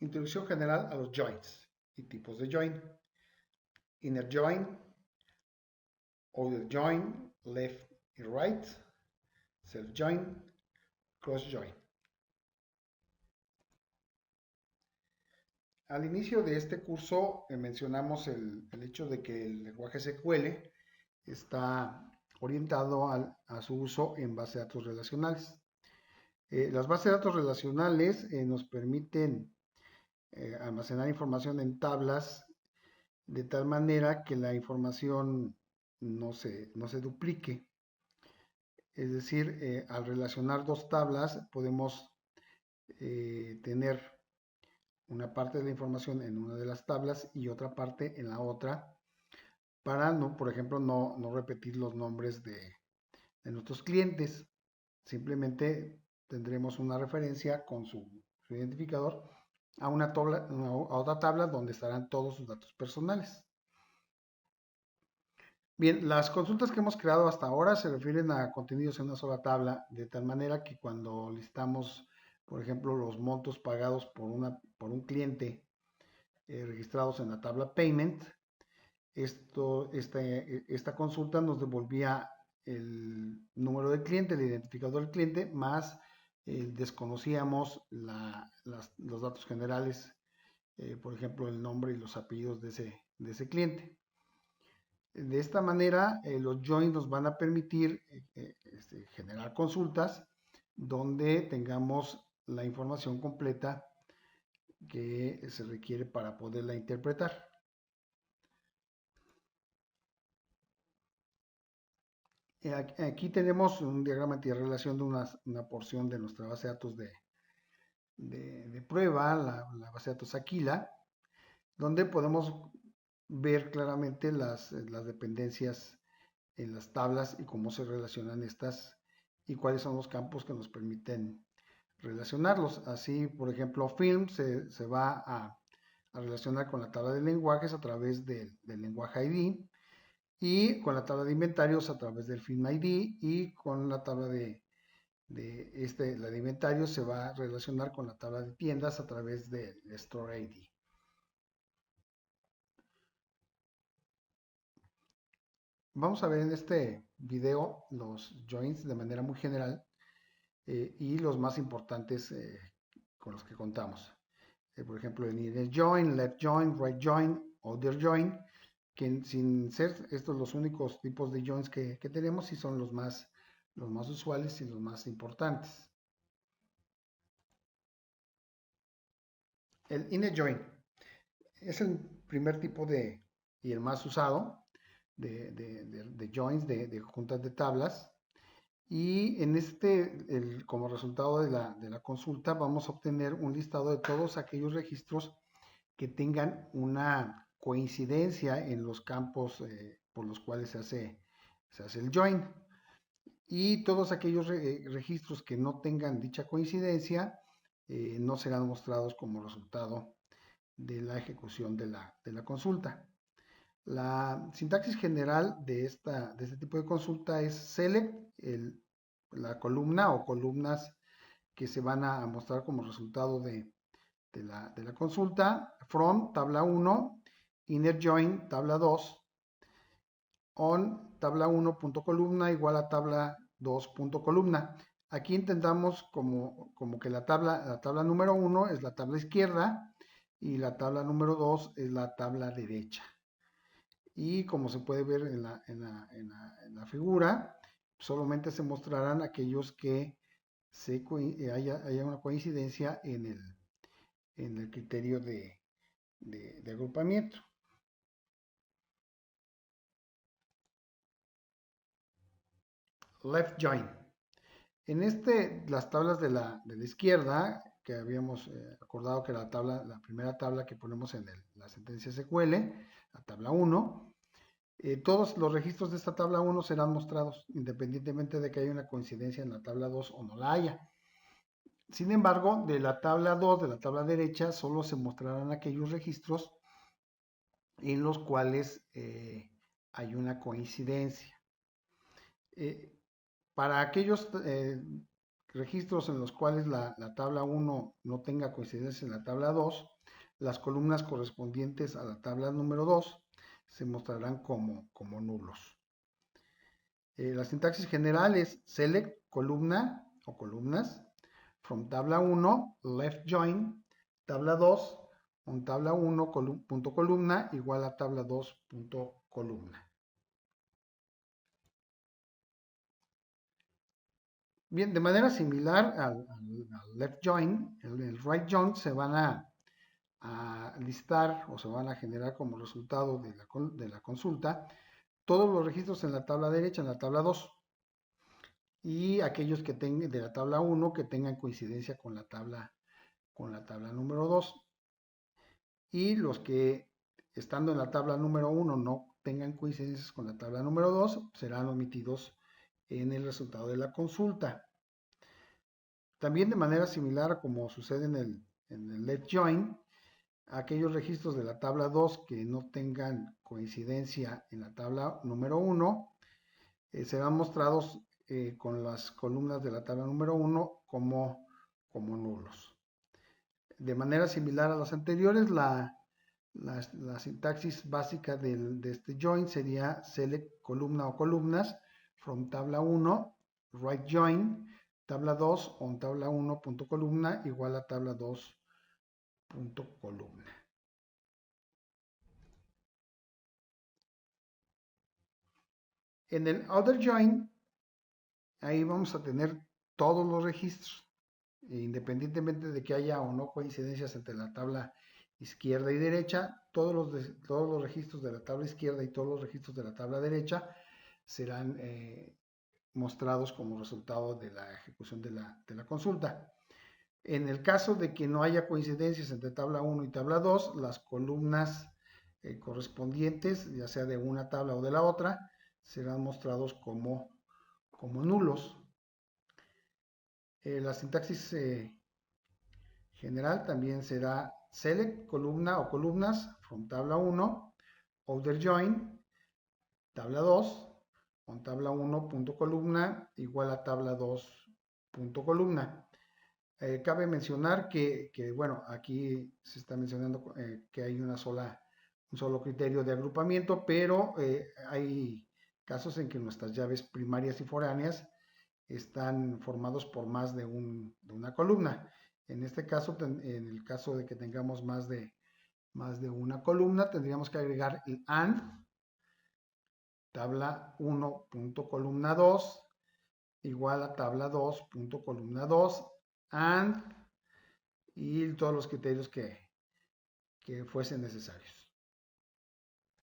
Introducción general a los joins y tipos de join. Inner join, outer join, left y right, self join, cross join. Al inicio de este curso mencionamos el hecho de que el lenguaje SQL está orientado a su uso en base de datos relacionales. Las bases de datos relacionales nos permiten almacenar información en tablas de tal manera que la información no se duplique. Es decir, al relacionar dos tablas podemos tener una parte de la información en una de las tablas y otra parte en la otra para, no, por ejemplo, no repetir los nombres de nuestros clientes. Simplemente tendremos una referencia con su identificador a otra tabla donde estarán todos sus datos personales. Bien, las consultas que hemos creado hasta ahora se refieren a contenidos en una sola tabla, de tal manera que cuando listamos, por ejemplo, los montos pagados por un cliente registrados en la tabla Payment, esta consulta nos devolvía el número del cliente, el identificador del cliente, más desconocíamos los datos generales, por ejemplo, el nombre y los apellidos de ese cliente. De esta manera, los joins nos van a permitir generar consultas donde tengamos la información completa que se requiere para poderla interpretar. Aquí tenemos un diagrama de relación de una porción de nuestra base de datos de prueba, la base de datos Aquila, donde podemos ver claramente las dependencias en las tablas y cómo se relacionan estas y cuáles son los campos que nos permiten relacionarlos. Así, por ejemplo, film se va a relacionar con la tabla de lenguajes a través del lenguaje ID y con la tabla de inventarios a través del film ID y con la tabla la de inventarios se va a relacionar con la tabla de tiendas a través del Store ID. Vamos a ver en este video los joins de manera muy general y los más importantes con los que contamos. Por ejemplo, el inner join, left join, right join, outer join, que sin ser estos los únicos tipos de joins que tenemos, sí son los más usuales y los más importantes. El inner join es el primer tipo y el más usado de joins, de juntas de tablas. Y en como resultado de la consulta, vamos a obtener un listado de todos aquellos registros que tengan una coincidencia en los campos por los cuales se hace el join. Y todos aquellos registros que no tengan dicha coincidencia no serán mostrados como resultado de la ejecución de la consulta. La sintaxis general de este tipo de consulta es select, la columna o columnas que se van a mostrar como resultado de la consulta, from, tabla 1, inner join, tabla 2, on, tabla 1, punto columna, igual a tabla 2, punto columna. Aquí entendamos como que la tabla número 1 es la tabla izquierda y la tabla número 2 es la tabla derecha. Y como se puede ver en la figura, solamente se mostrarán aquellos que haya una coincidencia en el criterio de agrupamiento. Left join. En las tablas de la izquierda, que habíamos acordado que la primera tabla que ponemos en la sentencia SQL, la tabla 1, todos los registros de esta tabla 1 serán mostrados, independientemente de que haya una coincidencia en la tabla 2 o no la haya. Sin embargo, de la tabla 2, de la tabla derecha, solo se mostrarán aquellos registros en los cuales hay una coincidencia. Para aquellos registros en los cuales la tabla 1 no tenga coincidencia en la tabla 2, las columnas correspondientes a la tabla número 2 se mostrarán como nulos. La sintaxis general es select columna o columnas from tabla 1 left join tabla 2 on tabla 1 punto columna igual a tabla 2 punto columna. Bien, de manera similar al left join, el right join se van a listar o se van a generar como resultado de la consulta todos los registros en la tabla derecha, en la tabla 2, y aquellos que tengan de la tabla 1 que tengan coincidencia con la tabla número 2, y los que estando en la tabla número 1 no tengan coincidencias con la tabla número 2 serán omitidos en el resultado de la consulta. También de manera similar como sucede en el left join, aquellos registros de la tabla 2 que no tengan coincidencia en la tabla número 1 serán mostrados con las columnas de la tabla número 1 como nulos. De manera similar a las anteriores, la sintaxis básica de este join sería select columna o columnas from tabla 1, right join, tabla 2 on tabla 1 punto columna igual a tabla 2 punto columna. En el other join, ahí vamos a tener todos los registros, independientemente de que haya o no coincidencias entre la tabla izquierda y derecha, todos los registros de la tabla izquierda y todos los registros de la tabla derecha serán mostrados como resultado de la ejecución de la consulta. En el caso de que no haya coincidencias entre tabla 1 y tabla 2, las columnas correspondientes, ya sea de una tabla o de la otra, serán mostrados como nulos. La sintaxis general también será select columna o columnas from tabla 1, outer join, tabla 2, on tabla 1 punto columna igual a tabla 2 punto columna. Cabe mencionar bueno, aquí se está mencionando que hay un solo criterio de agrupamiento, pero hay casos en que nuestras llaves primarias y foráneas están formados por más de una columna. En este caso, en el caso de que tengamos más de una columna, tendríamos que agregar el AND, tabla 1 punto columna 2, igual a tabla 2 punto columna 2, AND, y todos los criterios que fuesen necesarios.